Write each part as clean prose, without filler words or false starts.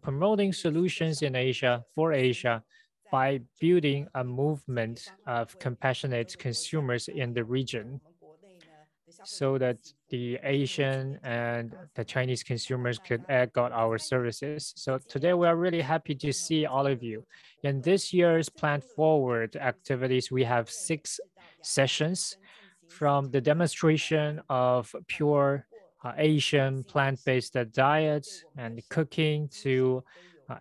promoting solutions in Asia for Asia by building a movement of compassionate consumers in the region so that the Asian and the Chinese consumers could got our services. So today we are really happy to see all of you. In this year's Plant Forward activities, we have 6 sessions from the demonstration of pure Asian plant-based diet and cooking to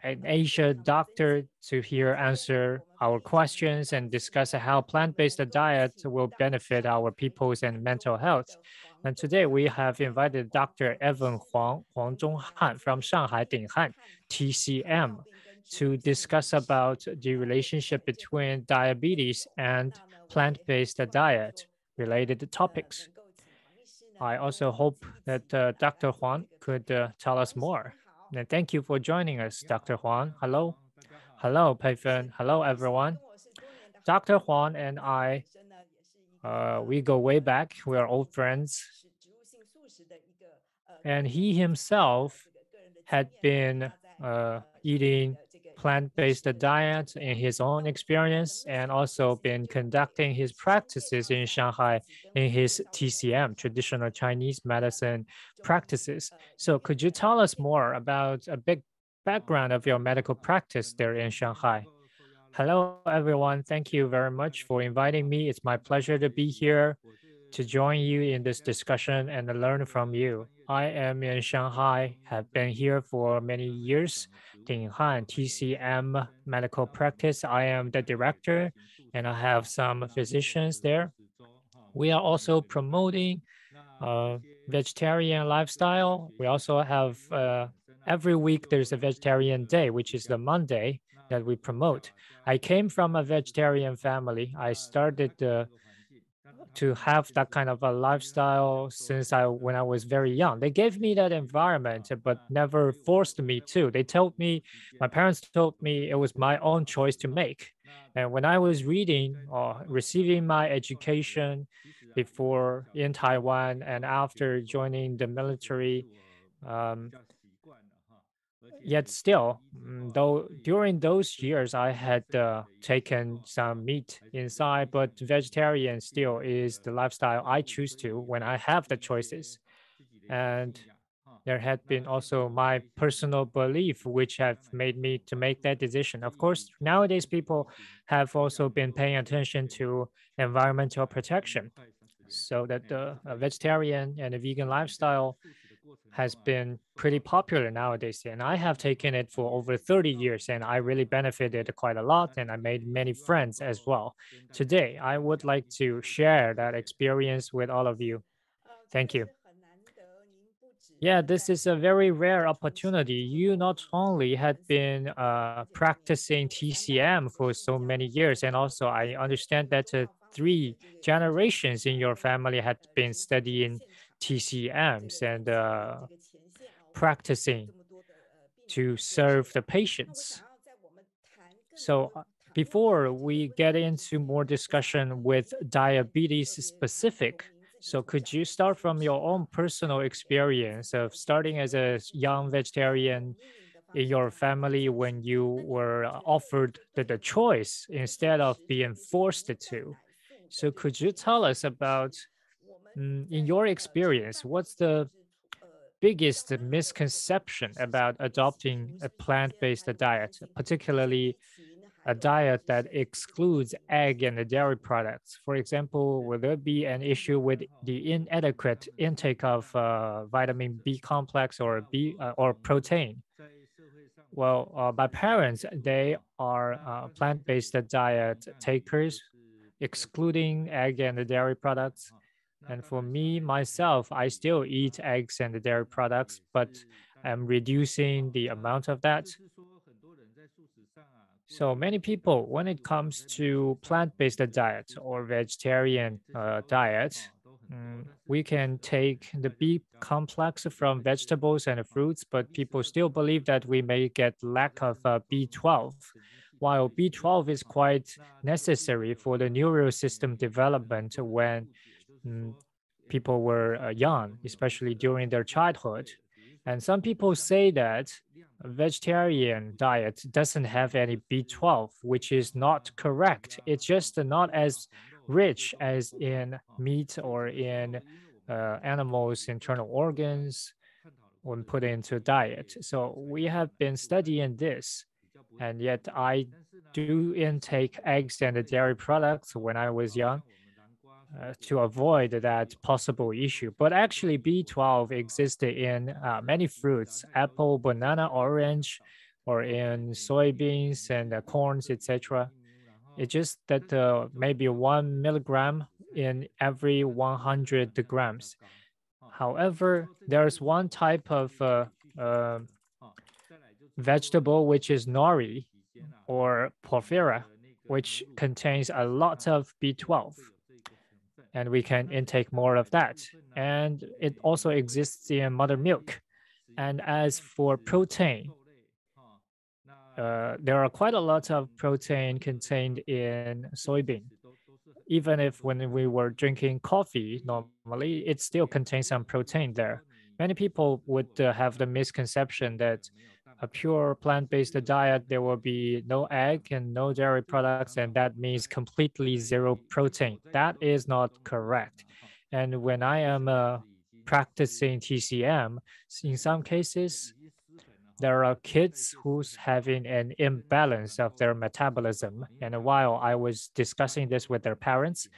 an Asian doctor to here answer our questions and discuss how plant-based diet will benefit our people's and mental health. And today we have invited Dr. Evan Huang, Huang Zhonghan from Shanghai Dinghan TCM to discuss about the relationship between diabetes and plant-based diet related topics. I also hope that Dr. Huang could tell us more. And thank you for joining us, Dr. Huang. Hello. Hello, Peifen. Hello, everyone. Dr. Huang and I, we go way back. We are old friends. And he himself had been eating plant-based diet in his own experience and also been conducting his practices in Shanghai in his TCM, traditional Chinese medicine practices. So could you tell us more about a big background of your medical practice there in Shanghai? Hello, everyone. Thank you very much for inviting me. It's my pleasure to be here to join you in this discussion and learn from you. I am in Shanghai, have been here for many years, Dinghan TCM medical practice. I am the director and I have some physicians there. We are also promoting vegetarian lifestyle. We also have every week there's a vegetarian day, which is the Monday that we promote. I came from a vegetarian family. I started to have that kind of a lifestyle since when I was very young. They gave me that environment, but never forced me to. They told me, my parents told me it was my own choice to make. And when I was reading or receiving my education before in Taiwan and after joining the military, yet still, though during those years I had taken some meat inside, but vegetarian still is the lifestyle I choose to when I have the choices. And there had been also my personal belief, which have made me to make that decision. Of course, nowadays people have also been paying attention to environmental protection, so that the vegetarian and the vegan lifestyle has been pretty popular nowadays. And I have taken it for over 30 years and I really benefited quite a lot and I made many friends as well. Today, I would like to share that experience with all of you. Thank you. Yeah, this is a very rare opportunity. You not only had been practicing TCM for so many years, and also I understand that 3 generations in your family had been studying TCMs and practicing to serve the patients. So before we get into more discussion with diabetes specific, so could you start from your own personal experience of starting as a young vegetarian in your family when you were offered the choice instead of being forced to? So could you tell us about, in your experience, what's the biggest misconception about adopting a plant-based diet, particularly a diet that excludes egg and dairy products? For example, will there be an issue with the inadequate intake of vitamin B complex or B or protein? Well, my parents, they are plant-based diet takers, excluding egg and dairy products. And for me, myself, I still eat eggs and dairy products, but I'm reducing the amount of that. So many people, when it comes to plant-based diet or vegetarian diet, we can take the B complex from vegetables and fruits, but people still believe that we may get lack of B12, while B12 is quite necessary for the neural system development when people were young, especially during their childhood. And some people say that a vegetarian diet doesn't have any B12, which is not correct. It's just not as rich as in meat or in animals' internal organs when put into diet. So we have been studying this, and yet I do intake eggs and dairy products when I was young to avoid that possible issue. But actually, B12 existed in many fruits, apple, banana, orange, or in soybeans and corns, etc. It's just that maybe 1 milligram in every 100 grams. However, there's one type of vegetable which is nori or porphyra, which contains a lot of B12, and we can intake more of that. And it also exists in mother milk. And as for protein, there are quite a lot of protein contained in soybean. Even if when we were drinking coffee, normally it still contains some protein there. Many people would have the misconception that a pure plant-based diet, there will be no egg and no dairy products, and that means completely zero protein. That is not correct. And when I am practicing TCM, in some cases, there are kids who's having an imbalance of their metabolism. And while I was discussing this with their parents,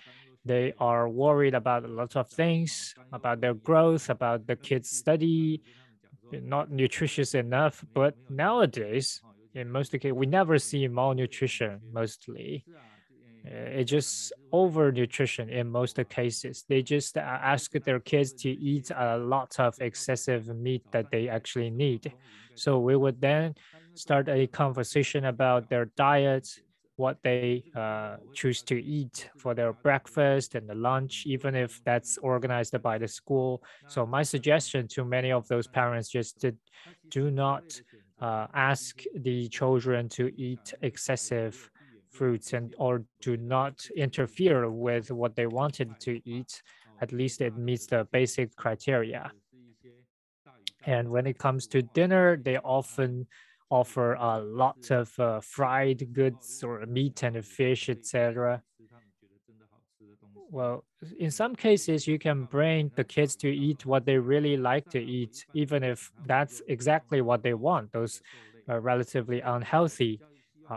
they are worried about a lot of things, about their growth, about the kids' study, not nutritious enough. But nowadays, in most cases, we never see malnutrition mostly. It's just overnutrition in most cases. They just ask their kids to eat a lot of excessive meat that they actually need. So we would then start a conversation about their diets, what they choose to eat for their breakfast and the lunch, even if that's organized by the school. So my suggestion to many of those parents just to do not ask the children to eat excessive fruits and or do not interfere with what they wanted to eat. At least it meets the basic criteria. And when it comes to dinner, they often offer a lot of fried goods or meat and fish, etc. Well, in some cases, you can bring the kids to eat what they really like to eat, even if that's exactly what they want, those relatively unhealthy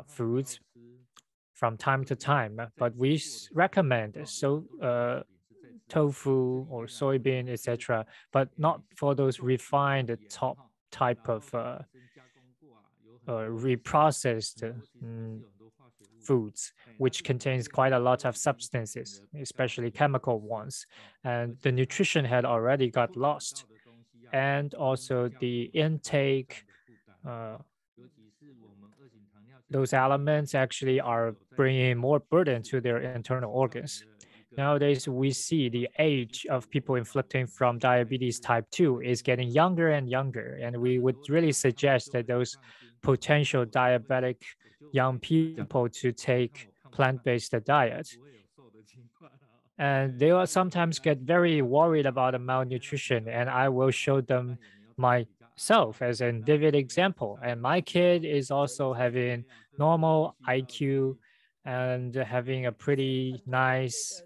foods from time to time. But we recommend tofu or soybean, etc., but not for those refined top type of reprocessed foods, which contains quite a lot of substances, especially chemical ones. And the nutrition had already got lost. And also the intake, those elements actually are bringing more burden to their internal organs. Nowadays, we see the age of people inflicting from diabetes type 2 is getting younger and younger. And we would really suggest that those potential diabetic young people to take plant-based diet. And they will sometimes get very worried about the malnutrition. And I will show them myself as a vivid example. And my kid is also having normal IQ and having a pretty nice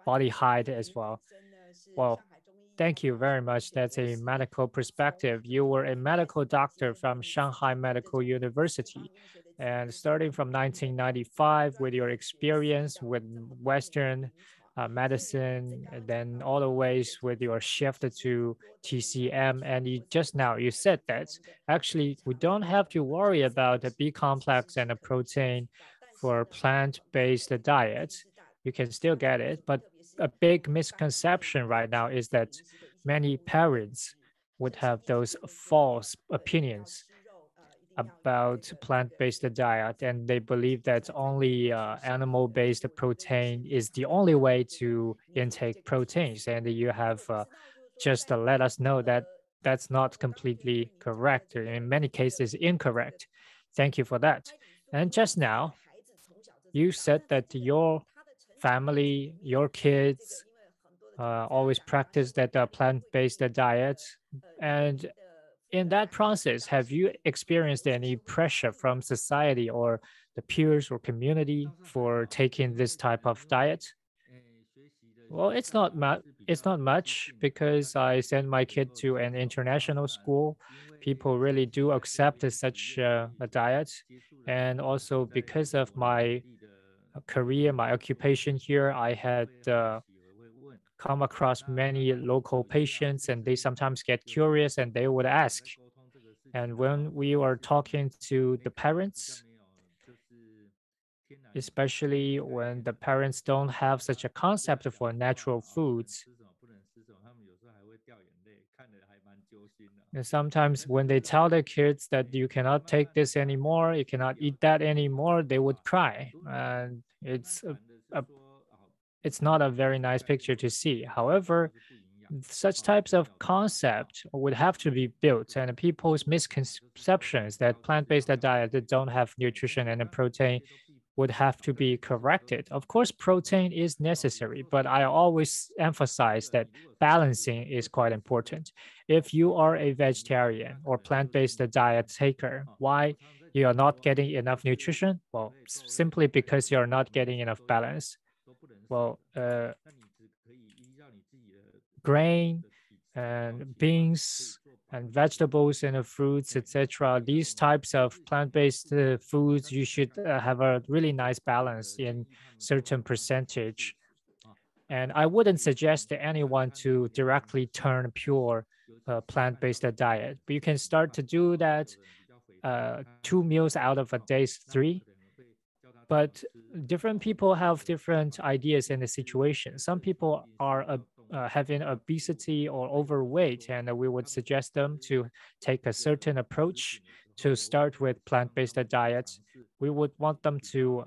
body height as well. Well, thank you very much. That's a medical perspective. You were a medical doctor from Shanghai Medical University. And starting from 1995, with your experience with Western medicine, and then all the ways with your shift to TCM. And you just now you said that actually we don't have to worry about a B complex and a protein for plant-based diet. You can still get it, but a big misconception right now is that many parents would have those false opinions about plant-based diet, and they believe that only animal-based protein is the only way to intake proteins. And you have just let us know that that's not completely correct, or in many cases incorrect. Thank you for that. And just now, you said that your family, your kids always practice that plant-based diet. And in that process, have you experienced any pressure from society or the peers or community for taking this type of diet? Well, it's not much because I send my kid to an international school. People really do accept such a diet. And also because of my career, my occupation here, I had come across many local patients and they sometimes get curious and they would ask. And when we were talking to the parents, especially when the parents don't have such a concept for natural foods, and sometimes when they tell their kids that you cannot take this anymore, you cannot eat that anymore, they would cry. And a it's not a very nice picture to see. However, such types of concept would have to be built, and people's misconceptions that plant-based diet that don't have nutrition and protein would have to be corrected. Of course, protein is necessary, but I always emphasize that balancing is quite important. If you are a vegetarian or plant-based diet taker, why you are not getting enough nutrition? Well, simply because you're not getting enough balance. Well, grain and beans and vegetables and fruits, etc. These types of plant-based foods, you should have a really nice balance in certain percentage. And I wouldn't suggest to anyone to directly turn pure plant-based diet, but you can start to do that 2 meals out of a day's three. But different people have different ideas in the situation. Some people are having obesity or overweight, and we would suggest them to take a certain approach to start with plant-based diets. We would want them to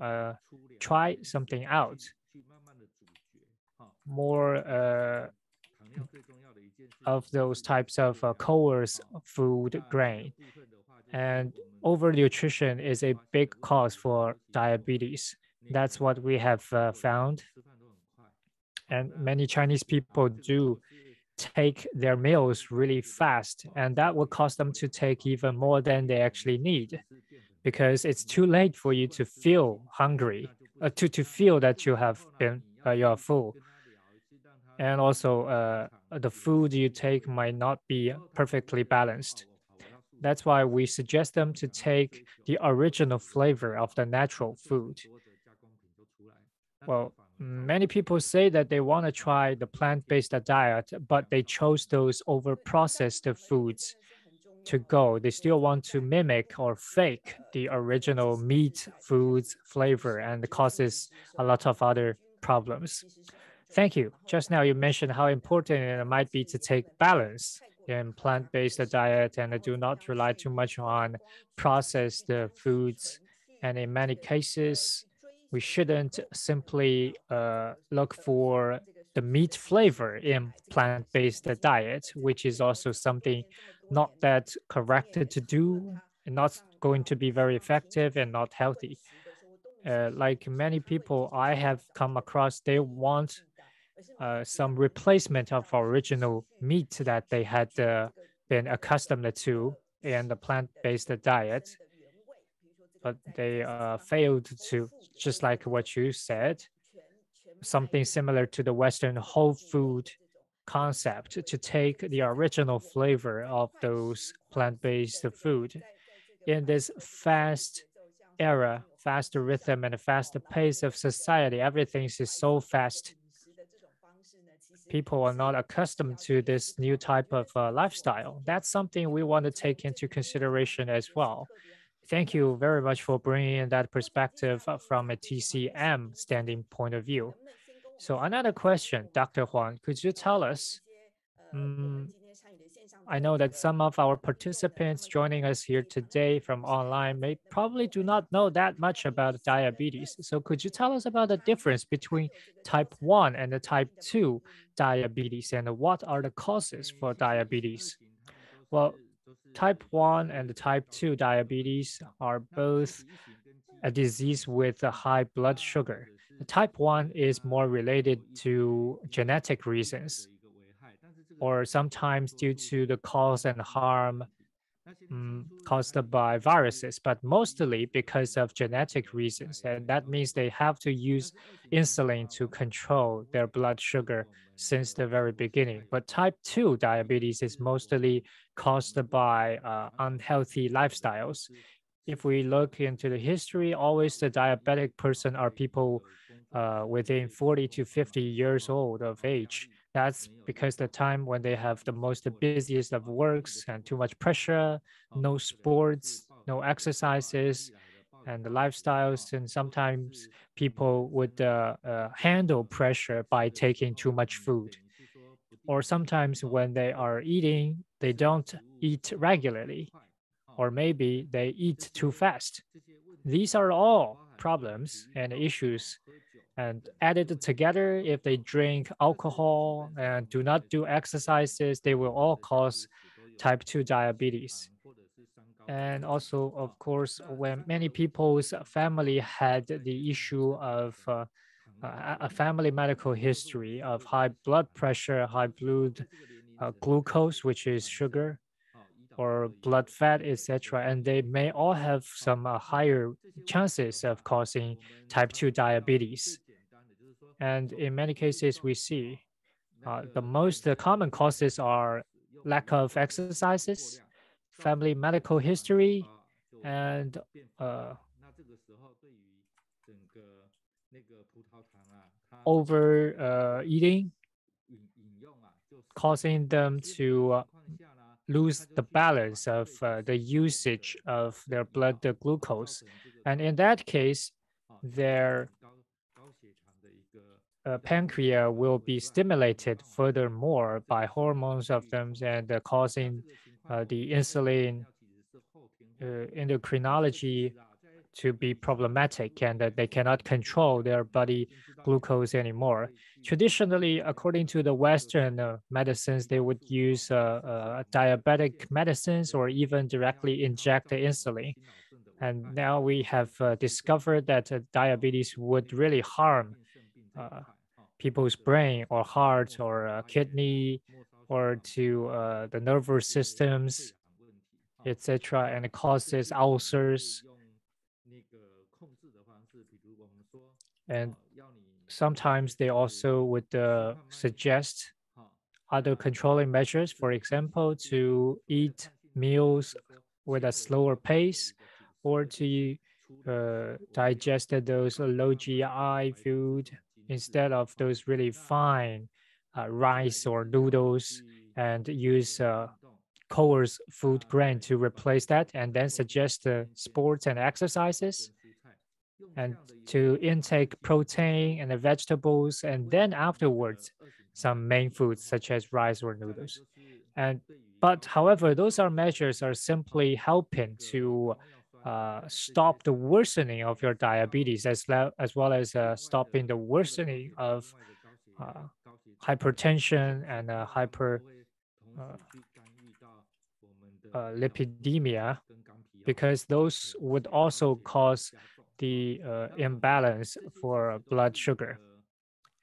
try something out, more of those types of coerced food grain. And overnutrition is a big cause for diabetes. That's what we have found. And many Chinese people do take their meals really fast, and that will cause them to take even more than they actually need because it's too late for you to feel hungry, to feel that you have been you're full. And also, the food you take might not be perfectly balanced. That's why we suggest them to take the original flavor of the natural food. Well, many people say that they want to try the plant-based diet, but they chose those over-processed foods to go. They still want to mimic or fake the original meat foods flavor, and it causes a lot of other problems. Thank you. Just now you mentioned how important it might be to take balance in plant-based diet and do not rely too much on processed foods. And in many cases, we shouldn't simply look for the meat flavor in plant-based diet, which is also something not that corrected to do and not going to be very effective and not healthy. Like many people I have come across, they want some replacement of original meat that they had been accustomed to in the plant-based diet, but they failed to, just like what you said, something similar to the Western whole food concept to take the original flavor of those plant-based food in this fast era, fast rhythm and fast pace of society. Everything is so fast. People are not accustomed to this new type of lifestyle. That's something we want to take into consideration as well. Thank you very much for bringing in that perspective from a TCM standing point of view. So another question, Dr. Huang, could you tell us, um, I know that some of our participants joining us here today from online may probably do not know that much about diabetes. So could you tell us about the difference between type 1 and the type 2 diabetes and what are the causes for diabetes? Well, type 1 and the type 2 diabetes are both a disease with a high blood sugar. Type 1 is more related to genetic reasons, or sometimes due to the cause and harm caused by viruses, but mostly because of genetic reasons. And that means they have to use insulin to control their blood sugar since the very beginning. But type 2 diabetes is mostly caused by unhealthy lifestyles. If we look into the history, always the diabetic person are people within 40 to 50 years old of age. That's because the time when they have the most busiest of works and too much pressure, no sports, no exercises, and the lifestyles. And sometimes people would handle pressure by taking too much food. Or sometimes when they are eating, they don't eat regularly, or maybe they eat too fast. These are all problems and issues. And added together, if they drink alcohol and do not do exercises, they will all cause type 2 diabetes. And also, of course, when many people's family had the issue of a family medical history of high blood pressure, high blood glucose, which is sugar, or blood fat, etc., and they may all have some higher chances of causing type 2 diabetes. And in many cases, we see the most common causes are lack of exercises, family medical history, and over eating, causing them to lose the balance of the usage of their blood glucose. And in that case, their pancreas will be stimulated furthermore by hormones of them and causing the insulin endocrinology to be problematic, and that they cannot control their body glucose anymore. Traditionally, according to the Western medicines, they would use diabetic medicines or even directly inject the insulin. And now we have discovered that diabetes would really harm uh, people's brain or heart or kidney or to the nervous systems, etc., and it causes ulcers. And sometimes they also would suggest other controlling measures, for example, to eat meals with a slower pace or to digest those low GI food instead of those really fine rice or noodles, and use coarse food grain to replace that, and then suggest sports and exercises and to intake protein and the vegetables, and then afterwards some main foods such as rice or noodles. And but however, those are measures are simply helping to stop the worsening of your diabetes, as well as stopping the worsening of uh, hypertension and uh, lipidemia, because those would also cause the imbalance for blood sugar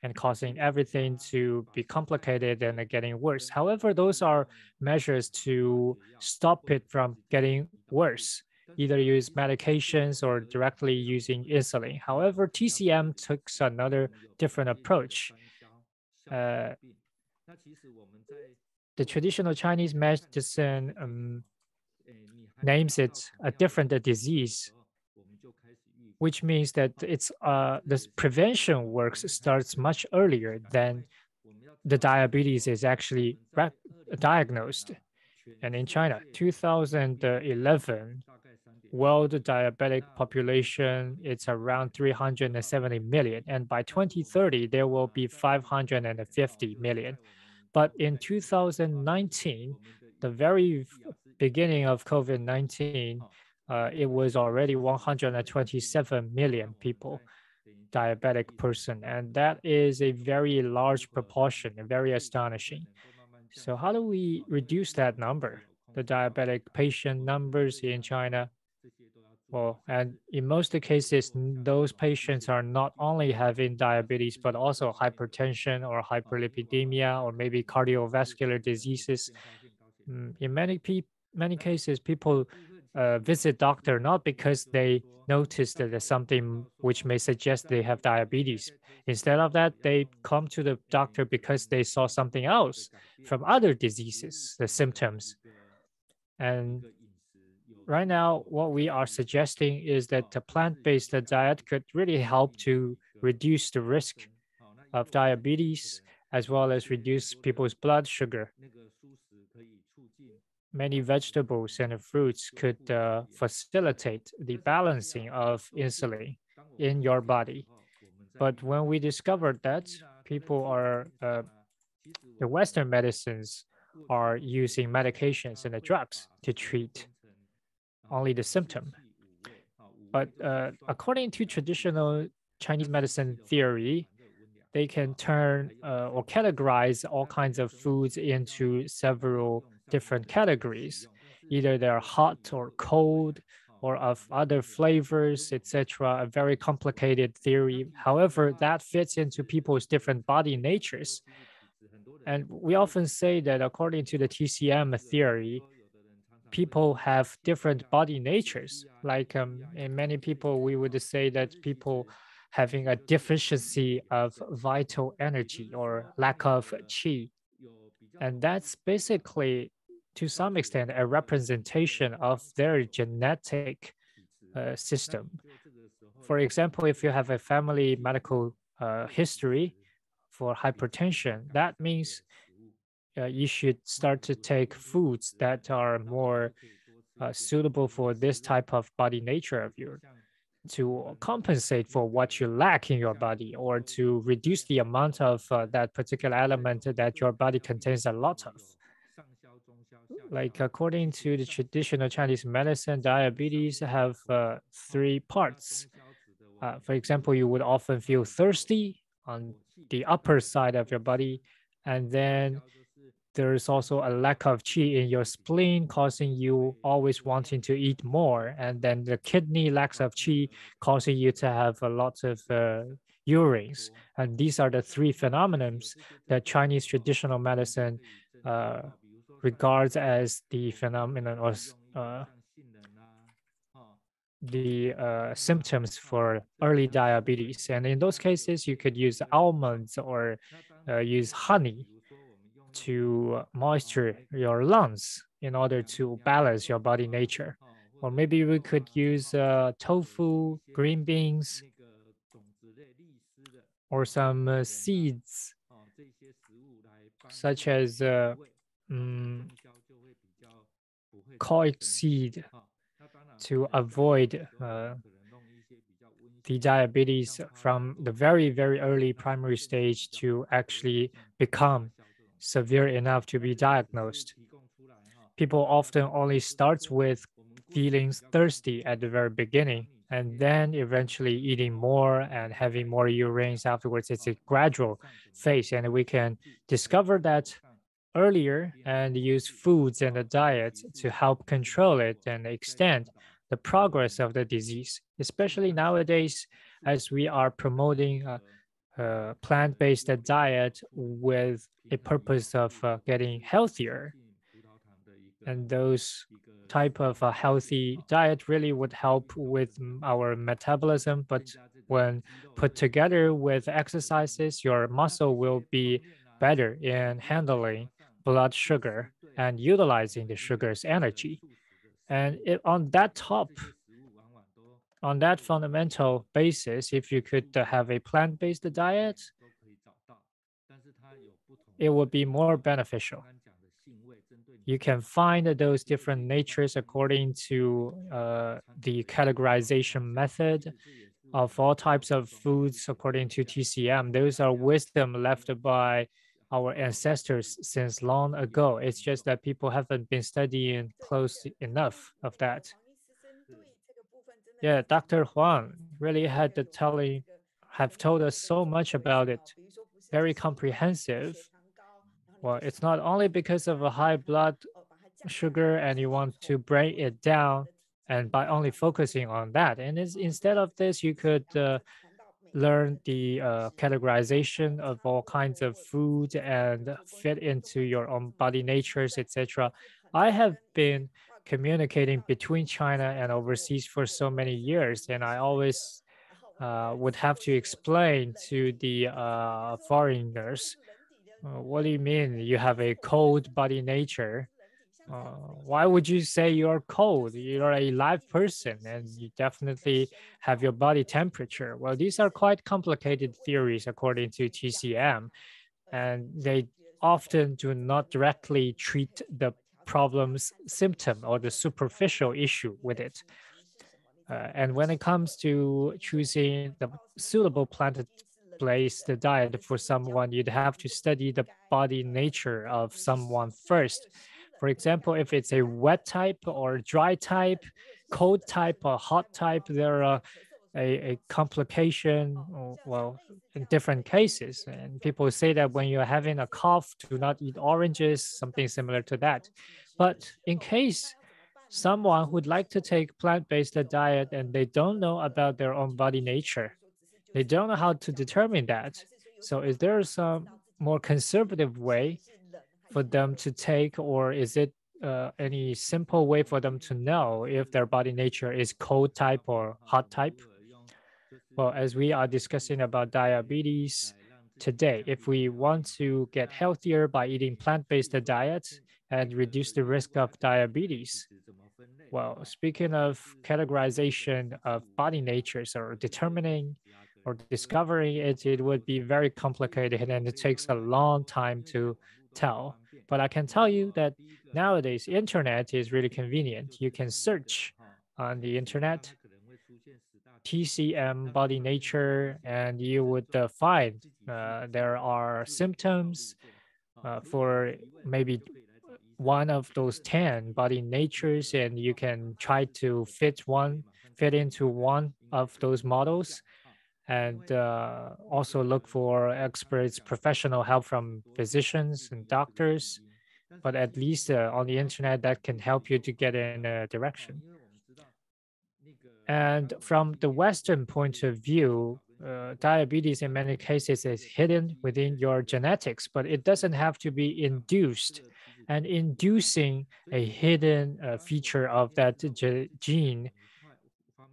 and causing everything to be complicated and getting worse. However, those are measures to stop it from getting worse, either use medications or directly using insulin. However, TCM took another different approach. Uh, the traditional Chinese medicine names it a different disease, which means that it's the prevention works starts much earlier than the diabetes is actually diagnosed. And in China, 2011, world diabetic population, it's around 370 million. And by 2030, there will be 550 million. But in 2019, the very beginning of COVID-19, it was already 127 million people diabetic person. And that is a very large proportion and very astonishing. So how do we reduce that number, the diabetic patient numbers in China? Well, and in most cases, those patients are not only having diabetes, but also hypertension or hyperlipidemia or maybe cardiovascular diseases. In many cases, people visit doctor not because they noticed that there's something which may suggest they have diabetes. Instead of that, they come to the doctor because they saw something else from other diseases, the symptoms. And right now, what we are suggesting is that the plant-based diet could really help to reduce the risk of diabetes as well as reduce people's blood sugar. Many vegetables and fruits could facilitate the balancing of insulin in your body. But when we discovered that people are, the Western medicines are using medications and the drugs to treat only the symptom. But according to traditional Chinese medicine theory, they can turn or categorize all kinds of foods into several different categories. Either they're hot or cold or of other flavors, etc. A very complicated theory. However, that fits into people's different body natures. And we often say that according to the TCM theory, people have different body natures. Like in many people, we would say that people having a deficiency of vital energy or lack of qi. And that's basically, to some extent, a representation of their genetic system. For example, if you have a family medical history for hypertension, that means you should start to take foods that are more suitable for this type of body nature of yours to compensate for what you lack in your body or to reduce the amount of that particular element that your body contains a lot of. Like according to the traditional Chinese medicine, diabetes have three parts. For example, you would often feel thirsty on the upper side of your body, and then there is also a lack of qi in your spleen, causing you always wanting to eat more. And then the kidney lacks of qi, causing you to have a lot of urines. And these are the three phenomenons that Chinese traditional medicine uh, regards as the phenomenon or the symptoms for early diabetes. And in those cases, you could use almonds or use honey to moisture your lungs in order to balance your body nature. Or maybe we could use tofu, green beans, or some seeds, such as koi seed, to avoid the diabetes from the very, very early primary stage to actually become severe enough to be diagnosed. People often only start with feeling thirsty at the very beginning and then eventually eating more and having more urines afterwards. It's a gradual phase, and we can discover that earlier and use foods and the diet to help control it and extend the progress of the disease, especially nowadays as we are promoting a plant-based diet with a purpose of getting healthier. And those type of a healthy diet really would help with our metabolism. But when put together with exercises, your muscle will be better in handling blood sugar and utilizing the sugar's energy. And on that fundamental basis, if you could have a plant-based diet, it would be more beneficial. You can find those different natures according to the categorization method of all types of foods according to TCM. Those are wisdom left by our ancestors since long ago. It's just that people haven't been studying close enough of that. Yeah, Dr. Huang really had have told us so much about it. Very comprehensive. Well, it's not only because of a high blood sugar and you want to bring it down, and by only focusing on that. And instead of this, you could learn the categorization of all kinds of food and fit into your own body natures, etc. I have been communicating between China and overseas for so many years, and I always would have to explain to the foreigners, what do you mean you have a cold body nature? Why would you say you're cold? You're a live person and you definitely have your body temperature. Well, these are quite complicated theories according to TCM, and they often do not directly treat the problem's symptom or the superficial issue with it. And when it comes to choosing the suitable plant-based diet for someone, you'd have to study the body nature of someone first. For example, if it's a wet type or dry type, cold type or hot type, there are a complication, well, in different cases. And people say that when you're having a cough, do not eat oranges, something similar to that. But in case someone who'd like to take plant-based diet and they don't know about their own body nature, they don't know how to determine that. So is there some more conservative way for them to take, or is it any simple way for them to know if their body nature is cold type or hot type? Well, as we are discussing about diabetes today, if we want to get healthier by eating plant-based diets and reduce the risk of diabetes, well, speaking of categorization of body natures or determining or discovering it, it would be very complicated and it takes a long time to tell. But I can tell you that nowadays, internet is really convenient. You can search on the internet TCM body nature, and you would find there are symptoms for maybe one of those 10 body natures, and you can try to fit into one of those models, and also look for experts, professional help from physicians and doctors. But at least on the internet, that can help you to get in a direction. And from the Western point of view, diabetes in many cases is hidden within your genetics, but it doesn't have to be induced. And inducing a hidden feature of that gene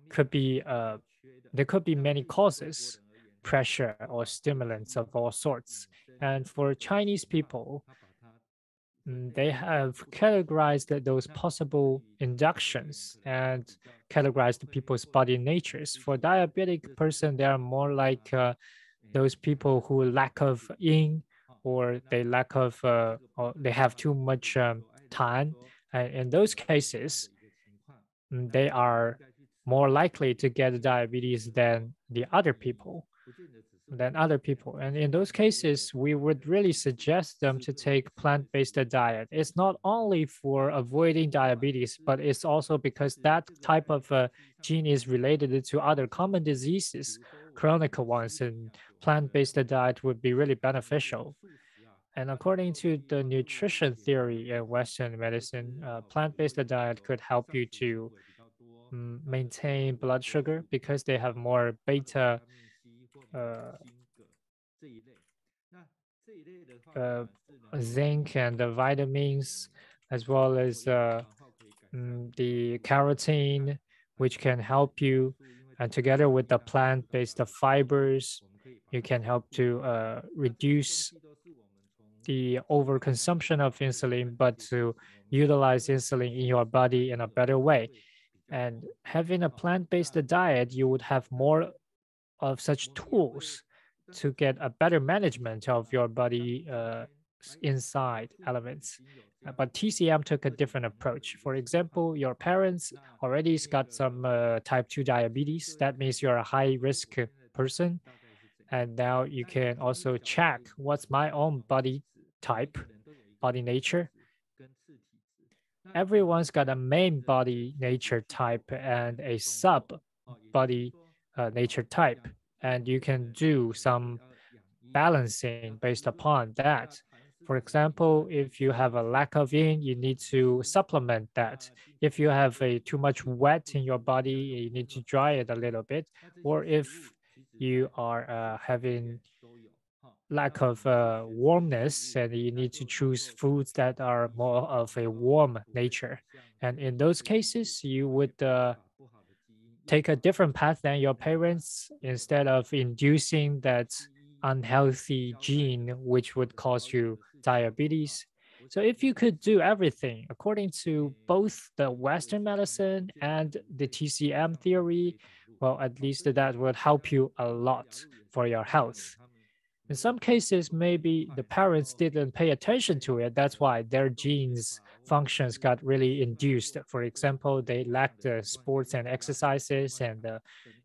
could be, there could be many causes, pressure or stimulants of all sorts. And for Chinese people, they have categorized those possible inductions and categorized people's body natures. For diabetic person, they are more like those people who lack of yin, or they lack of or they have too much tan. And in those cases, they are more likely to get diabetes than other people. And in those cases, we would really suggest them to take plant-based diet. It's not only for avoiding diabetes, but it's also because that type of gene is related to other common diseases, chronic ones, and plant-based diet would be really beneficial. And according to the nutrition theory in Western medicine, plant-based diet could help you to maintain blood sugar because they have more beta uh, uh, zinc and the vitamins, as well as the carotene, which can help you. And together with the plant-based fibers, you can help to reduce the overconsumption of insulin, but to utilize insulin in your body in a better way. And having a plant-based diet, you would have more of such tools to get a better management of your body inside elements. But TCM took a different approach. For example, your parents already got some type 2 diabetes. That means you're a high risk person. And now you can also check what's my own body type, body nature. Everyone's got a main body nature type and a sub body nature type, and you can do some balancing based upon that. For example, if you have a lack of yin, you need to supplement that. If you have a too much wet in your body, you need to dry it a little bit. Or if you are having lack of warmness, and you need to choose foods that are more of a warm nature. And in those cases, you would take a different path than your parents instead of inducing that unhealthy gene, which would cause you diabetes. So, if you could do everything according to both the Western medicine and the TCM theory, well, at least that would help you a lot for your health. In some cases, maybe the parents didn't pay attention to it. That's why their genes functions got really induced. For example, they lacked the sports and exercises and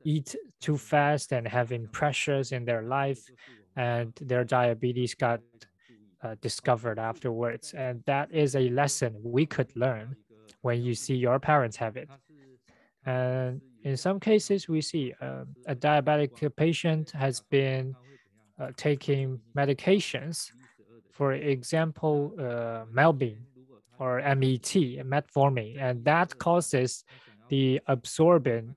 eat too fast and having pressures in their life, and their diabetes got discovered afterwards. And that is a lesson we could learn when you see your parents have it. And in some cases, we see a diabetic patient has been taking medications, for example, Melbin or MET, metformin, and that causes the absorption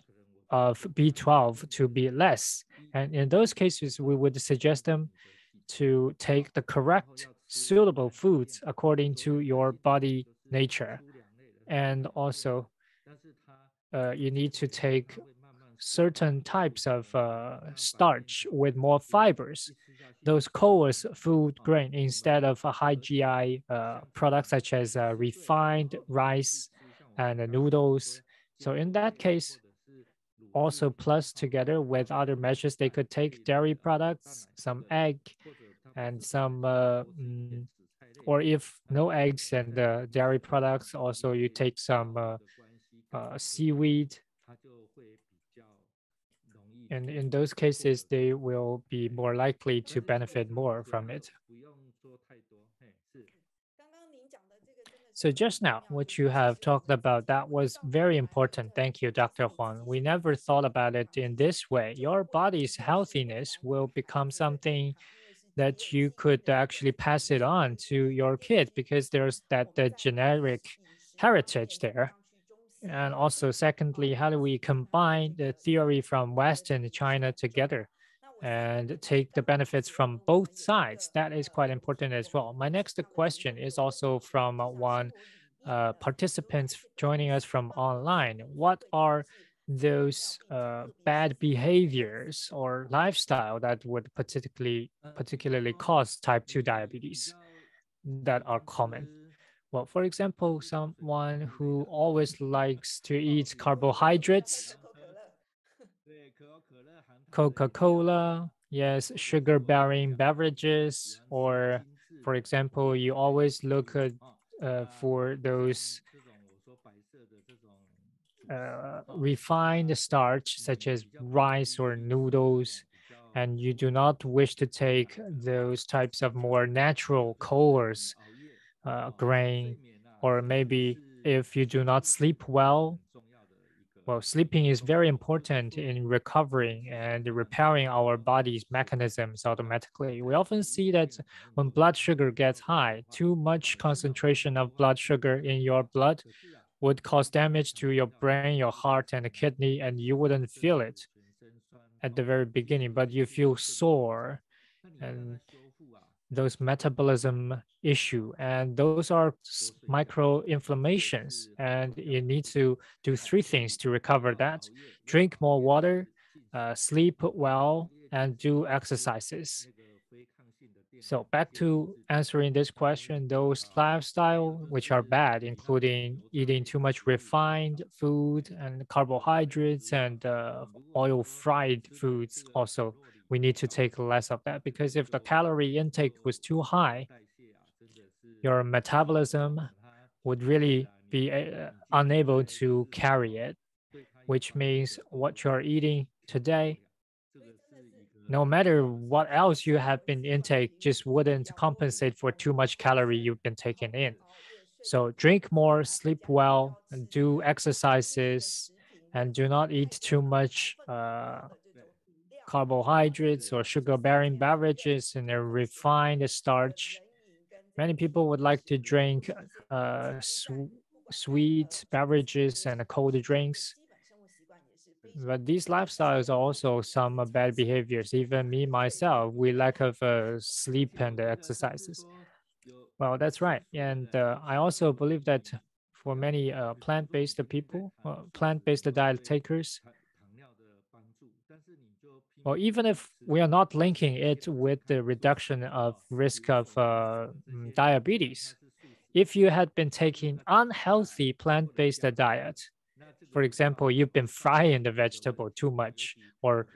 of B12 to be less. And in those cases, we would suggest them to take the correct, suitable foods according to your body nature. And also, you need to take certain types of starch with more fibers, those coarse food grain instead of a high GI products such as refined rice and noodles. So in that case, also plus together with other measures, they could take dairy products, some egg, and some, or if no eggs and dairy products, also you take some seaweed, and in those cases, they will be more likely to benefit more from it. So just now, what you have talked about, that was very important. Thank you, Dr. Huang. We never thought about it in this way. Your body's healthiness will become something that you could actually pass it on to your kid because there's that the generic heritage there. And also, secondly, how do we combine the theory from West and China together and take the benefits from both sides? That is quite important as well. My next question is also from one participant joining us from online. What are those bad behaviors or lifestyle that would particularly cause type 2 diabetes that are common? Well, for example, someone who always likes to eat carbohydrates, Coca-Cola, yes, sugar-bearing beverages, or for example, you always look at, for those refined starch such as rice or noodles, and you do not wish to take those types of more natural colors, grain, or maybe if you do not sleep well, well, sleeping is very important in recovering and repairing our body's mechanisms automatically. We often see that when blood sugar gets high, too much concentration of blood sugar in your blood would cause damage to your brain, your heart, and the kidney, and you wouldn't feel it at the very beginning, but you feel sore and those metabolism issue, and those are micro inflammations, and you need to do three things to recover that: drink more water, sleep well, and do exercises. So back to answering this question, those lifestyle which are bad, including eating too much refined food and carbohydrates and oil fried foods, also we need to take less of that, because if the calorie intake was too high, your metabolism would really be unable to carry it, which means what you're eating today, no matter what else you have been intake, just wouldn't compensate for too much calorie you've been taking in. So drink more, sleep well, and do exercises, and do not eat too much carbohydrates or sugar-bearing beverages and a refined starch. Many people would like to drink sweet beverages and cold drinks. But these lifestyles are also some bad behaviors. Even me myself, we lack of sleep and exercises. Well, that's right. And I also believe that for many plant-based people, plant-based diet takers, well, even if we are not linking it with the reduction of risk of diabetes, if you had been taking unhealthy plant-based diet, for example, you've been frying the vegetable too much or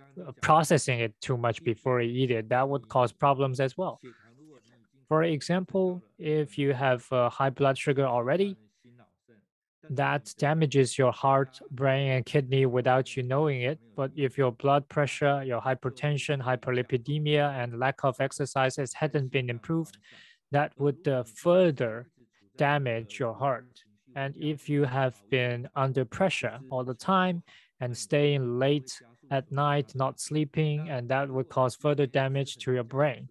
processing it too much before you eat it, that would cause problems as well. For example, if you have high blood sugar already, that damages your heart, brain, and kidney without you knowing it. But if your blood pressure, your hypertension, hyperlipidemia, and lack of exercises hadn't been improved, that would further damage your heart. And if you have been under pressure all the time and staying late at night, not sleeping, and that would cause further damage to your brain.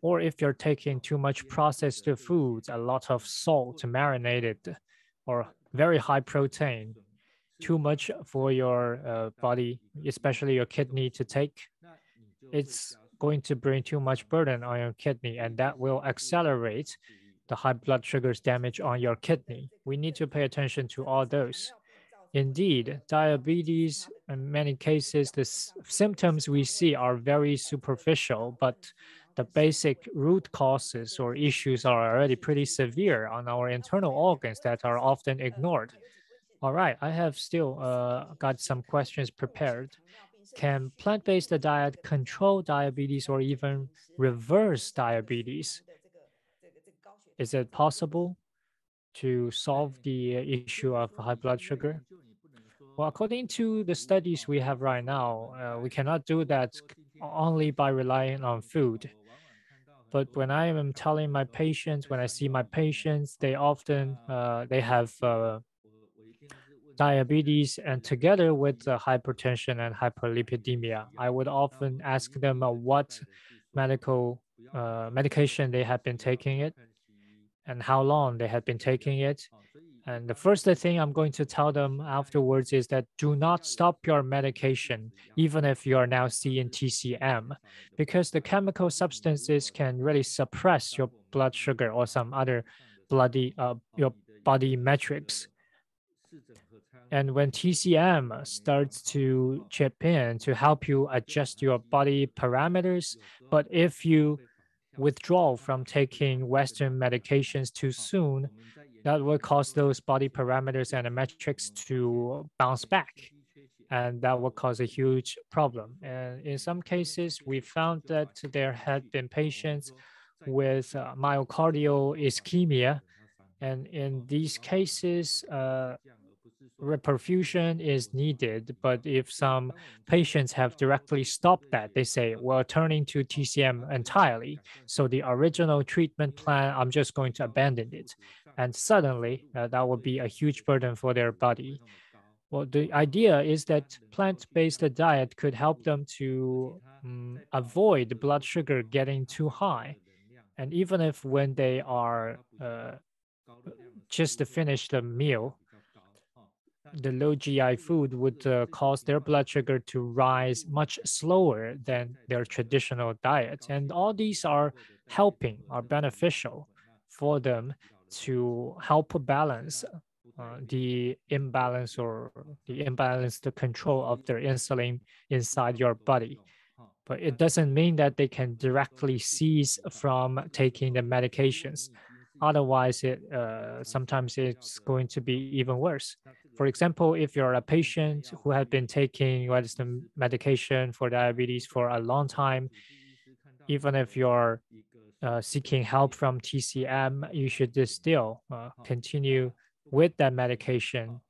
Or if you're taking too much processed foods, a lot of salt, marinated, or very high protein, too much for your body, especially your kidney to take, it's going to bring too much burden on your kidney, and that will accelerate the high blood sugars damage on your kidney. We need to pay attention to all those. Indeed, diabetes, in many cases, the symptoms we see are very superficial, but the basic root causes or issues are already pretty severe on our internal organs that are often ignored. All right, I have still got some questions prepared. Can plant-based diet control diabetes or even reverse diabetes? Is it possible to solve the issue of high blood sugar? Well, according to the studies we have right now, we cannot do that only by relying on food. But when I am telling my patients, when I see my patients, they often they have diabetes and together with hypertension and hyperlipidemia, I would often ask them what medication they have been taking it and how long they have been taking it. And the first thing I'm going to tell them afterwards is that do not stop your medication, even if you are now seeing TCM, because the chemical substances can really suppress your blood sugar or some other your body metrics. And when TCM starts to chip in to help you adjust your body parameters, but if you withdraw from taking Western medications too soon, that will cause those body parameters and the metrics to bounce back. And that will cause a huge problem. And in some cases, we found that there had been patients with myocardial ischemia. And in these cases, reperfusion is needed, but if some patients have directly stopped that, they say, well, turning to TCM entirely. So the original treatment plan, I'm just going to abandon it. And suddenly, that would be a huge burden for their body. Well, the idea is that plant-based diet could help them to avoid blood sugar getting too high. And even if when they are just finished a meal, the low GI food would cause their blood sugar to rise much slower than their traditional diet. And all these are helping, are beneficial for them to help balance the imbalance or the imbalanced control of their insulin inside your body. But it doesn't mean that they can directly cease from taking the medications. Otherwise, sometimes it's going to be even worse. For example, if you're a patient who has been taking Western medication for diabetes for a long time, even if you're seeking help from TCM, you should still continue with that medication,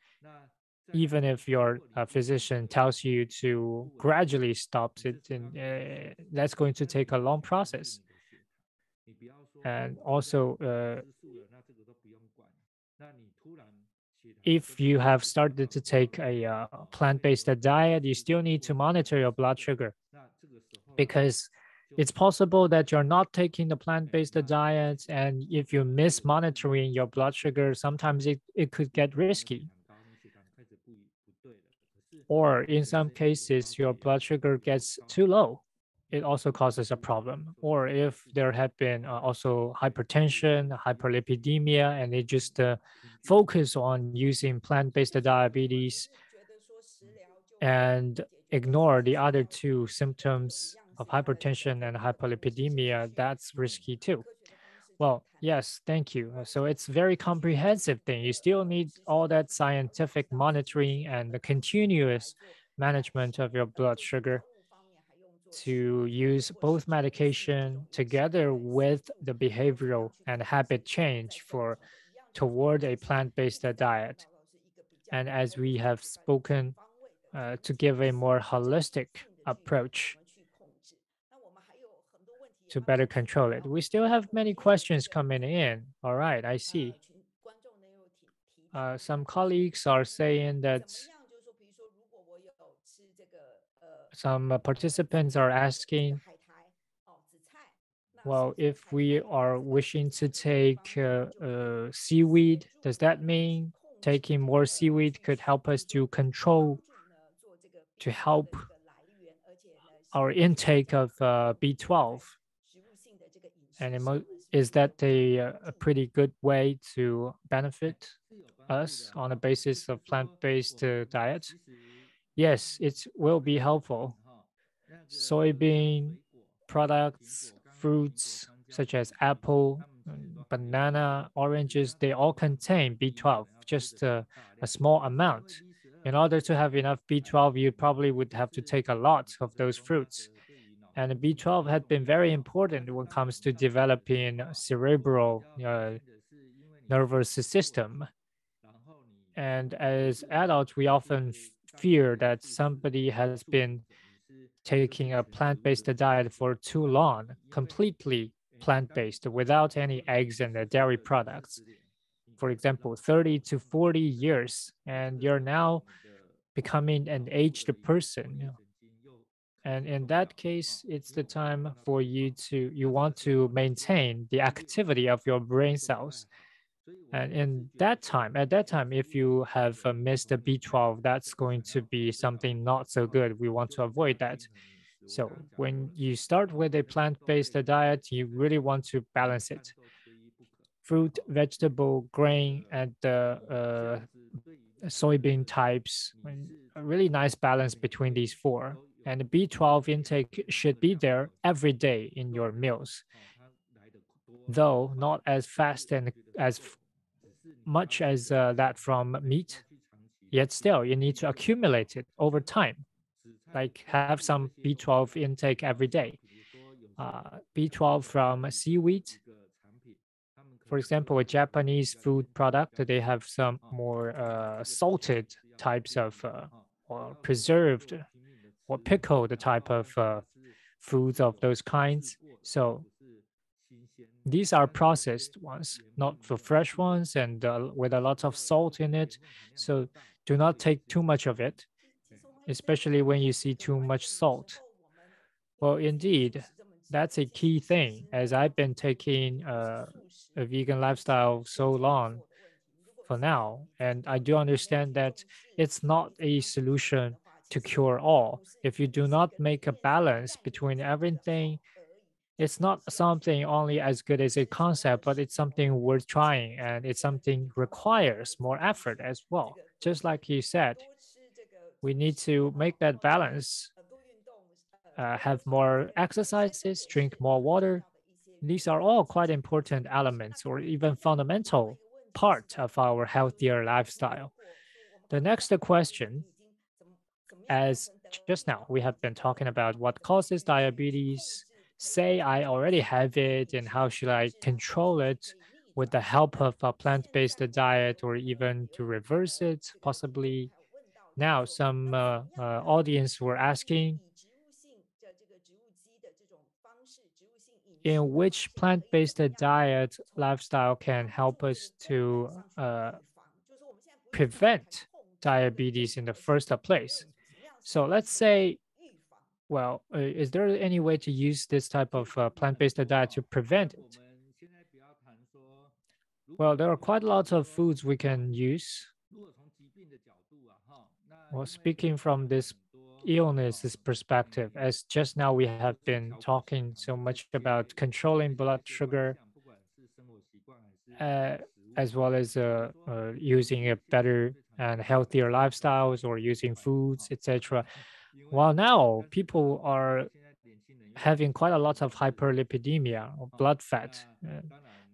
even if your physician tells you to gradually stop it, and that's going to take a long process. And also, if you have started to take a plant-based diet, you still need to monitor your blood sugar because it's possible that you're not taking the plant-based diet, and if you miss monitoring your blood sugar, sometimes it could get risky. Or in some cases, your blood sugar gets too low. It also causes a problem. Or if there have been also hypertension, hyperlipidemia, and they just focus on using plant-based diabetes and ignore the other two symptoms of hypertension and hyperlipidemia, that's risky too. Well, yes, thank you. So it's very comprehensive thing. You still need all that scientific monitoring and the continuous management of your blood sugar to use both medication together with the behavioral and habit change for toward a plant-based diet. And as we have spoken, to give a more holistic approach to better control it. We still have many questions coming in. All right, I see. Some colleagues are saying that some participants are asking, well, if we are wishing to take seaweed, does that mean taking more seaweed could help us to control, to help our intake of B12? And is that a pretty good way to benefit us on the basis of plant-based diet? Yes, it will be helpful. Soybean products, fruits such as apple, banana, oranges, they all contain B12, just a small amount. In order to have enough B12, you probably would have to take a lot of those fruits. And B12 had been very important when it comes to developing cerebral nervous system. And as adults, we often fear that somebody has been taking a plant-based diet for too long, completely plant-based without any eggs and dairy products. For example, 30 to 40 years, and you're now becoming an aged person. And in that case, it's the time for you want to maintain the activity of your brain cells. And at that time, if you have missed the B12, that's going to be something not so good. We want to avoid that. So when you start with a plant-based diet, you really want to balance it. Fruit, vegetable, grain, and soybean types, a really nice balance between these four. And the B12 intake should be there every day in your meals, though not as fast and as much as that from meat, yet still you need to accumulate it over time, like have some B12 intake every day. B12 from seaweed, for example, a Japanese food product, they have some more salted types of or preserved or pickled type of foods of those kinds. So these are processed ones, not the fresh ones and with a lot of salt in it. So do not take too much of it, especially when you see too much salt. Well, indeed, that's a key thing, as I've been taking a vegan lifestyle so long for now, and I do understand that it's not a solution to cure all. If you do not make a balance between everything, it's not something only as good as a concept, but it's something worth trying, and it's something requires more effort as well. Just like you said, we need to make that balance, have more exercises, drink more water. These are all quite important elements or even fundamental part of our healthier lifestyle. The next question, as just now we have been talking about what causes diabetes, say I already have it and how should I control it with the help of a plant-based diet or even to reverse it possibly. Now some audience were asking, in which plant-based diet lifestyle can help us to prevent diabetes in the first place. So let's say Well, is there any way to use this type of plant-based diet to prevent it? Well, there are quite a lot of foods we can use. Well, speaking from this illness perspective, as just now we have been talking so much about controlling blood sugar, uh, as well as using a better and healthier lifestyles or using foods, etc. While now people are having quite a lot of hyperlipidemia or blood fat.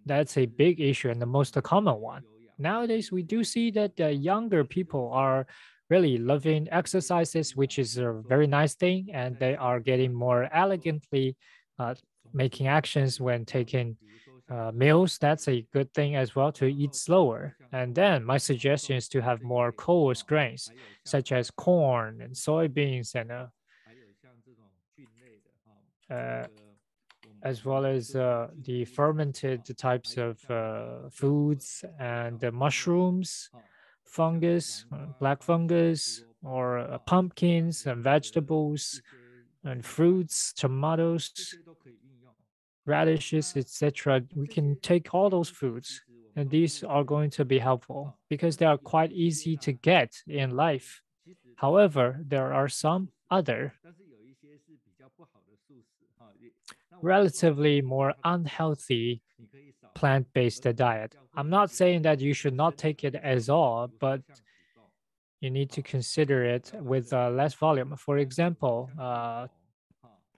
That's a big issue and the most common one. Nowadays, we do see that the younger people are really loving exercises, which is a very nice thing, and they are getting more elegantly uh, making actions when taking meals. That's a good thing as well to eat slower. And then my suggestion is to have more coarse grains, such as corn and soybeans and uh, as well as the fermented types of foods and the mushrooms, fungus, black fungus, or pumpkins and vegetables and fruits, tomatoes, radishes, etc. We can take all those foods, and these are going to be helpful because they are quite easy to get in life. However, there are some other relatively more unhealthy plant-based diet. I'm not saying that you should not take it as all, but you need to consider it with less volume. For example,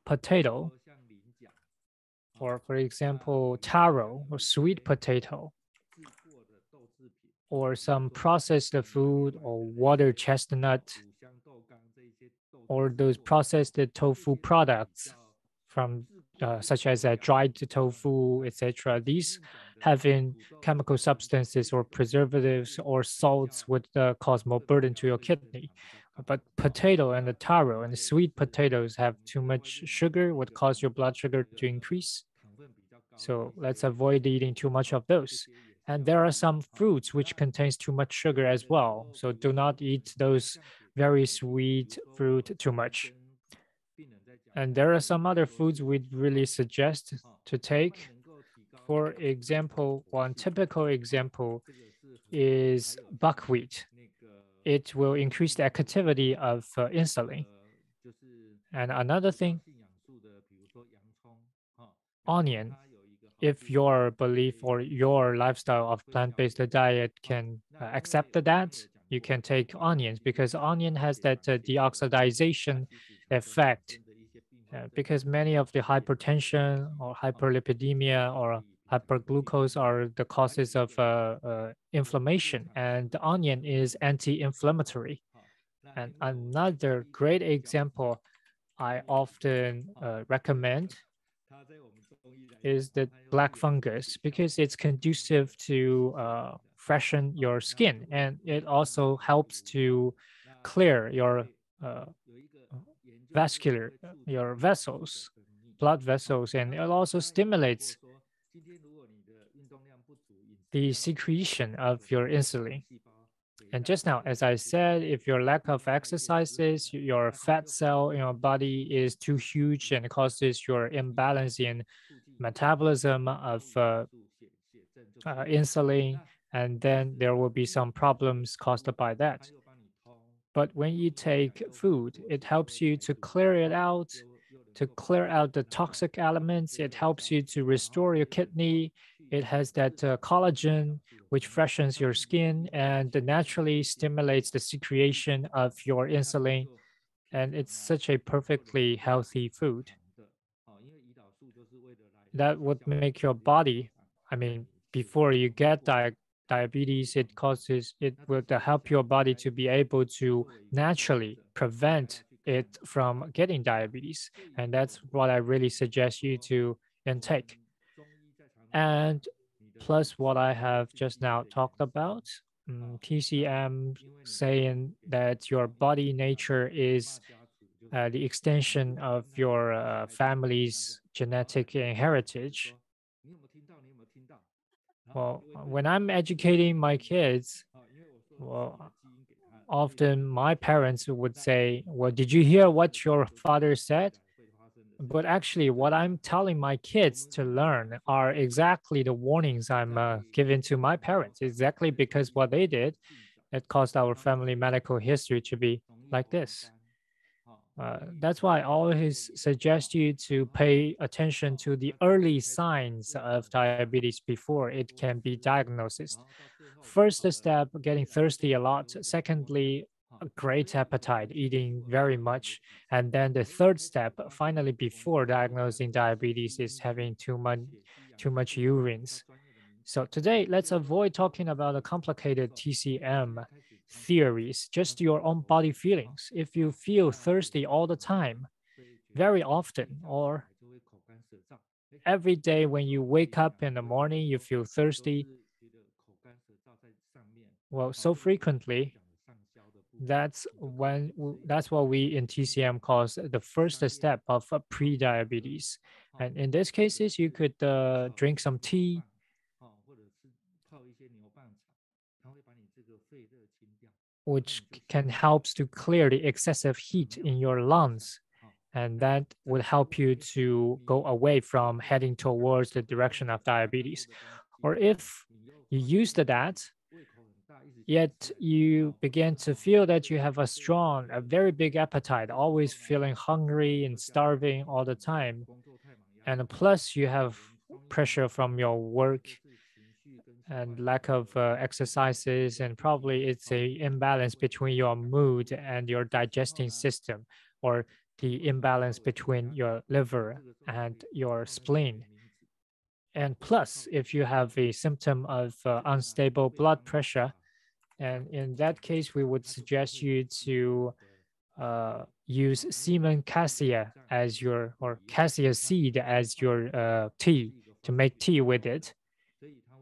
potato, or for example, taro or sweet potato, or some processed food or water chestnut, or those processed tofu products from such as dried tofu, etc. These having chemical substances or preservatives or salts would cause more burden to your kidney. But potato and the taro and the sweet potatoes have too much sugar, would cause your blood sugar to increase. So let's avoid eating too much of those. And there are some fruits which contains too much sugar as well. So do not eat those very sweet fruit too much. And there are some other foods we'd really suggest to take. For example, one typical example is buckwheat. It will increase the activity of insulin. And another thing, onion. If your belief or your lifestyle of plant-based diet can accept that, you can take onions because onion has that deoxidization effect. Because many of the hypertension or hyperlipidemia or hyperglucose are the causes of inflammation, and the onion is anti-inflammatory. And another great example I often recommend is the black fungus because it's conducive to freshen your skin, and it also helps to clear your your vessels, blood vessels, and it also stimulates the secretion of your insulin. And just now, as I said, if your lack of exercises, your fat cell in your body is too huge and causes your imbalance in metabolism of insulin, and then there will be some problems caused by that. But when you take food, it helps you to clear it out, to clear out the toxic elements. It helps you to restore your kidney. It has that collagen, which freshens your skin and naturally stimulates the secretion of your insulin. And it's such a perfectly healthy food that would make your body, I mean, before you get diabetes, it would help your body to be able to naturally prevent it from getting diabetes. And that's what I really suggest you to intake. And plus what I have just now talked about, TCM saying that your body nature is the extension of your family's genetic heritage. Well, when I'm educating my kids, well, often my parents would say, well, did you hear what your father said? But actually, what I'm telling my kids to learn are exactly the warnings I'm giving to my parents, exactly because what they did, it caused our family medical history to be like this. That's why I always suggest you to pay attention to the early signs of diabetes before it can be diagnosed. First step, getting thirsty a lot. Secondly, a great appetite, eating very much. And then the third step, finally, before diagnosing diabetes, is having too much urines. So today, let's avoid talking about the complicated TCM theories, just your own body feelings. If you feel thirsty all the time, very often, or every day when you wake up in the morning, you feel thirsty, well, so frequently, that's what we in TCM calls the first step of pre-diabetes. And in these cases, you could drink some tea, which can help to clear the excessive heat in your lungs. And that would help you to go away from heading towards the direction of diabetes. Or if you use that, yet you begin to feel that you have a very big appetite, always feeling hungry and starving all the time. And plus, you have pressure from your work and lack of exercises, and probably it's a imbalance between your mood and your digesting system, or the imbalance between your liver and your spleen. And plus, if you have a symptom of unstable blood pressure, and in that case, we would suggest you to use semen cassia as your, or cassia seed as your tea, to make tea with it,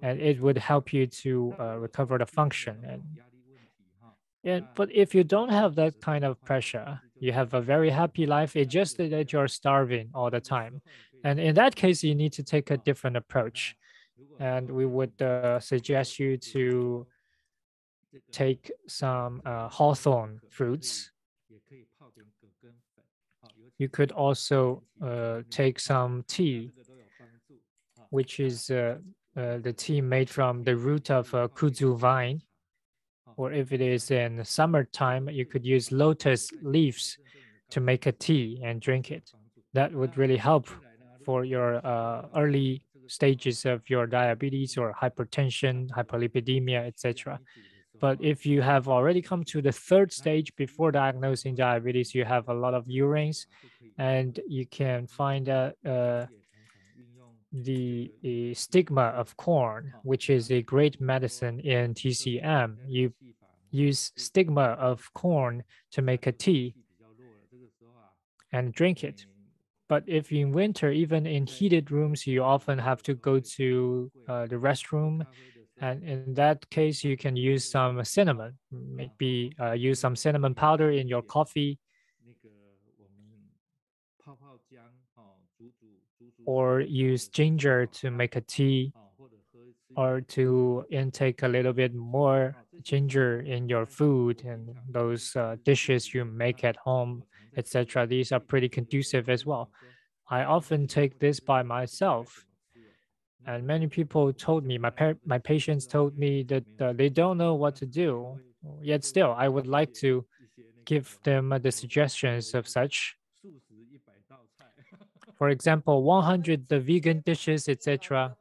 and it would help you to recover the function. And but if you don't have that kind of pressure, you have a very happy life. It's just that you're starving all the time, and in that case, you need to take a different approach. And we would suggest you to take some hawthorn fruits. You could also take some tea, which is the tea made from the root of kudzu vine. Or if it is in summertime, you could use lotus leaves to make a tea and drink it. That would really help for your early stages of your diabetes or hypertension, hyperlipidemia, etc. But if you have already come to the third stage before diagnosing diabetes, you have a lot of urines, and you can find the stigma of corn, which is a great medicine in TCM. You use stigma of corn to make a tea and drink it. But if in winter, even in heated rooms, you often have to go to the restroom. And in that case, you can use some cinnamon, maybe use some cinnamon powder in your coffee, or use ginger to make a tea, or to intake a little bit more ginger in your food and those dishes you make at home, etc. These are pretty conducive as well. I often take this by myself, and many people told me, my patients told me that they don't know what to do. Yet still, I would like to give them the suggestions of such. For example, 100 the vegan dishes, etc.,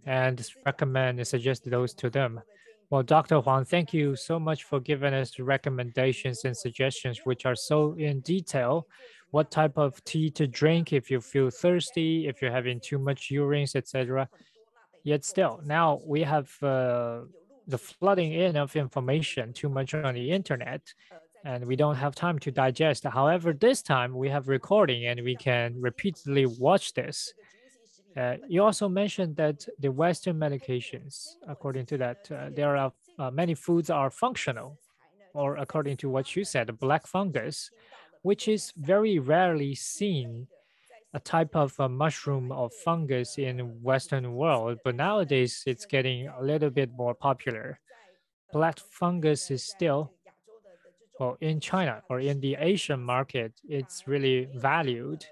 and recommend and suggest those to them. Well, Dr. Huang, thank you so much for giving us the recommendations and suggestions, which are so in detail. What type of tea to drink if you feel thirsty, if you're having too much urines, etc. Yet still, now we have the flooding in of information too much on the internet, and we don't have time to digest. However, this time we have recording and we can repeatedly watch this. You also mentioned that the Western medications, according to that, there are many foods are functional, or according to what you said, black fungus, which is very rarely seen, a type of a mushroom or fungus in Western world, but nowadays it's getting a little bit more popular. Black fungus is still Well, in China or in the Asian market, it's really valued.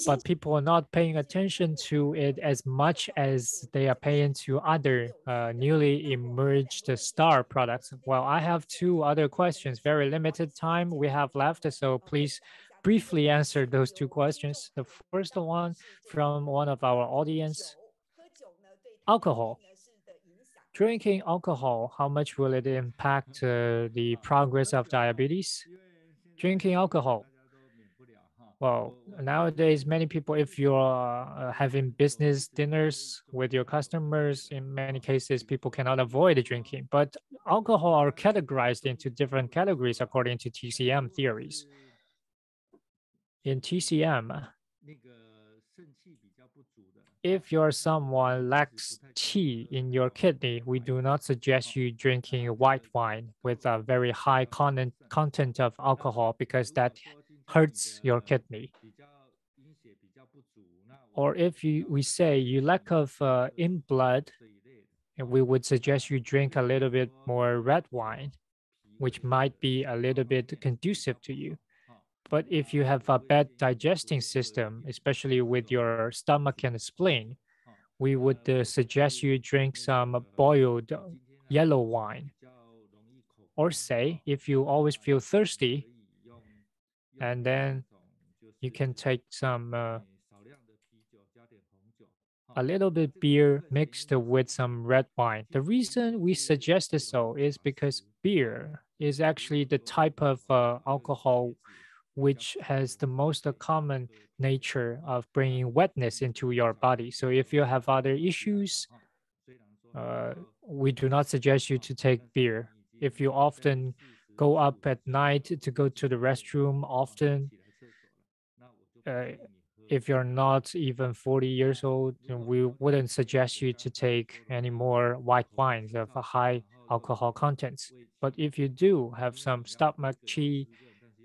But people are not paying attention to it as much as they are paying to other newly emerged star products. Well, I have two other questions, very limited time we have left, so please briefly answer those two questions. The first one from one of our audience, alcohol. Drinking alcohol, how much will it impact the progress of diabetes? Drinking alcohol. Well, nowadays, many people, if you're having business dinners with your customers, in many cases, people cannot avoid drinking. But alcohol are categorized into different categories according to TCM theories. In TCM, if you're someone lacks qi in your kidney, we do not suggest you drinking white wine with a very high content of alcohol because that hurts your kidney. Or if we say you lack of in blood, and we would suggest you drink a little bit more red wine, which might be a little bit conducive to you. But if you have a bad digesting system, especially with your stomach and spleen, we would suggest you drink some boiled yellow wine. Or say, if you always feel thirsty, and then you can take some a little bit beer mixed with some red wine. The reason we suggest this so is because beer is actually the type of alcohol which has the most common nature of bringing wetness into your body. So if you have other issues, we do not suggest you to take beer. If you often go up at night to go to the restroom often, uh, if you're not even 40 years old, then we wouldn't suggest you to take any more white wines of a high alcohol contents. But if you do have some stomach chi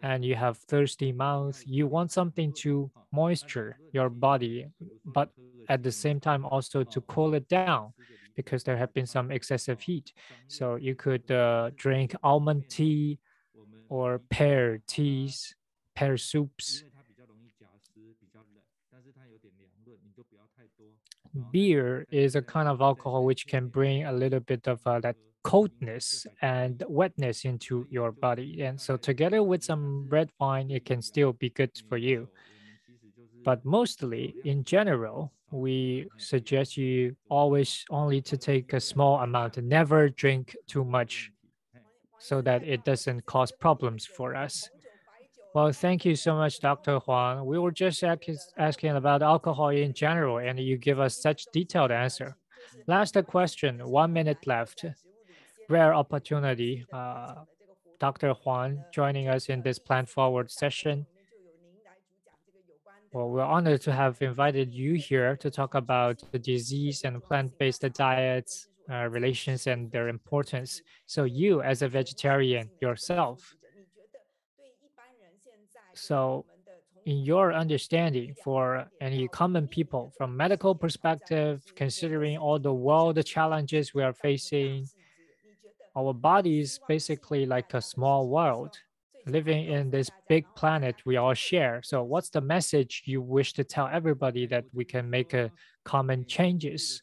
and you have thirsty mouth, you want something to moisture your body, but at the same time also to cool it down because there have been some excessive heat. So you could drink almond tea or pear teas, pear soups. Beer is a kind of alcohol which can bring a little bit of that coldness and wetness into your body. And so, together with some red wine, it can still be good for you. But mostly, in general, we suggest you always only to take a small amount and never drink too much so that it doesn't cause problems for us. Well, thank you so much, Dr. Huang. We were just asking about alcohol in general, and you give us such detailed answer. Last question, 1 minute left. Rare opportunity. Dr. Huang joining us in this Plan Forward session. Well, we're honored to have invited you here to talk about the disease and plant-based diets, relations, and their importance. So you, as a vegetarian yourself, so in your understanding for any common people from medical perspective, considering all the world challenges we are facing, our body is basically like a small world living in this big planet we all share. So what's the message you wish to tell everybody that we can make a common changes?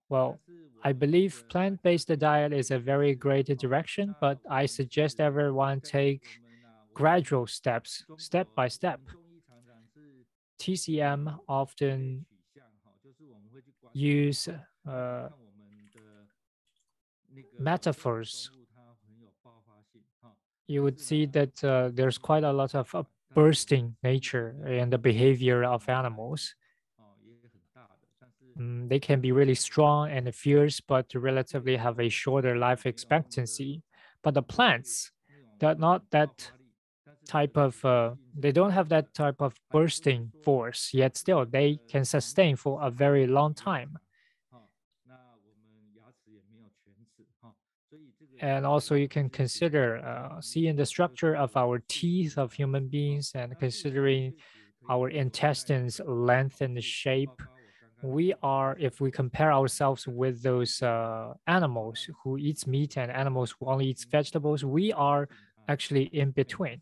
Well, I believe plant-based diet is a very great direction, but I suggest everyone take gradual steps, step by step. TCM often use metaphors. You would see that there's quite a lot of bursting nature in the behavior of animals. They can be really strong and fierce, but relatively have a shorter life expectancy. But the plants, they're not that type of, they don't have that type of bursting force, yet still they can sustain for a very long time. And also you can consider seeing the structure of our teeth of human beings and considering our intestines length and shape, we are, if we compare ourselves with those animals who eats meat and animals who only eats vegetables, we are actually in between.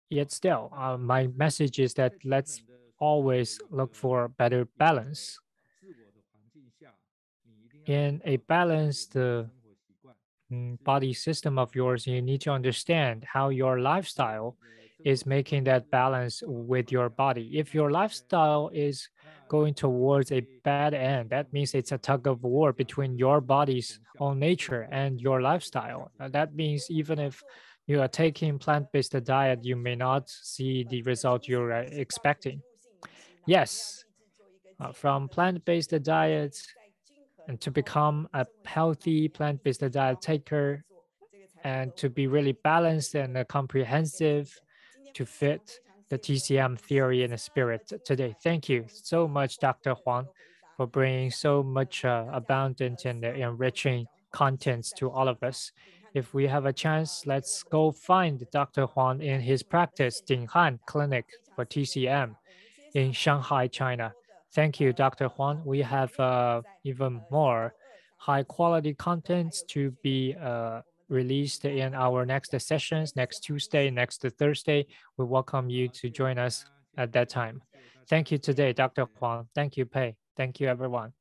Yet still, my message is that let's always look for better balance. In a balanced body system of yours, you need to understand how your lifestyle is making that balance with your body. If your lifestyle is going towards a bad end, that means it's a tug of war between your body's own nature and your lifestyle. That means even if you are taking plant-based diet, you may not see the result you're expecting. Yes, from plant-based diets and to become a healthy plant-based diet taker and to be really balanced and comprehensive to fit the TCM theory and the spirit today. Thank you so much, Dr. Huang, for bringing so much abundant and enriching contents to all of us. If we have a chance, let's go find Dr. Huang in his practice, Dinghan Clinic for TCM in Shanghai, China. Thank you, Dr. Huang. We have even more high quality contents to be released in our next sessions, next Tuesday, next Thursday. We welcome you to join us at that time. Thank you today, Dr. Huang. Thank you, Pei. Thank you, everyone.